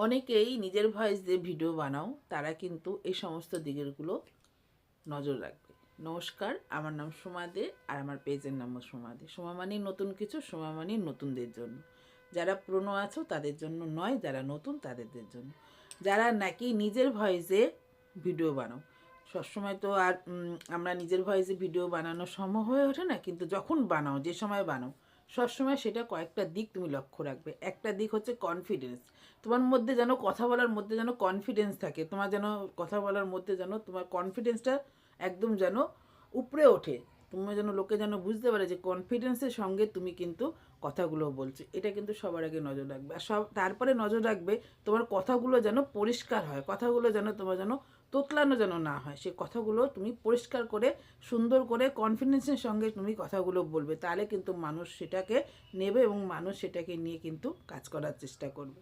অনেকেই নিজের ভয়েস দিয়ে ভিডিও বানাও, তারা কিন্তু এই সমস্ত দিকেরগুলো নজর রাখবে। নমস্কার, আমার নাম সোমা দে, আর আমার পেজের নামও সোমা দে। সোমা মানে নতুন কিছু, সোমা মানে নতুনদের জন্য। যারা পুরনো আছো তাদের জন্য নয়, যারা নতুন তাদের জন্য। যারা নাকি নিজের ভয়েসে ভিডিও বানাও, সবসময় তো আর আমরা নিজের ভয়েসে ভিডিও বানানো সম্ভব হয়ে ওঠে না, কিন্তু যখন বানাও, যে সময় বানাও, সবসময় সেটা কয়েকটা দিক তুমি লক্ষ্য রাখবে। একটা দিক হচ্ছে কনফিডেন্স। তোমার মধ্যে যেন কথা বলার মধ্যে যেন কনফিডেন্স থাকে, তোমার যেন কথা বলার মধ্যে যেন তোমার কনফিডেন্সটা একদম যেন উপরে ওঠে। তুমি যেন লোকে যেন বুঝতে পারে যে কনফিডেন্সের সঙ্গে তুমি কিন্তু কথাগুলো বলছো। এটা কিন্তু সবার আগে নজর রাখবে। আর তারপরে নজর রাখবে তোমার কথাগুলো যেন পরিষ্কার হয়, কথাগুলো যেন তোমার যেন তোতলানো যেন না হয়। সে কথাগুলো তুমি পরিষ্কার করে, সুন্দর করে, কনফিডেন্সের সঙ্গে তুমি কথাগুলো বলবে। তাহলে কিন্তু মানুষ সেটাকে নেবে এবং মানুষ সেটাকে নিয়ে কিন্তু কাজ করার চেষ্টা করবে।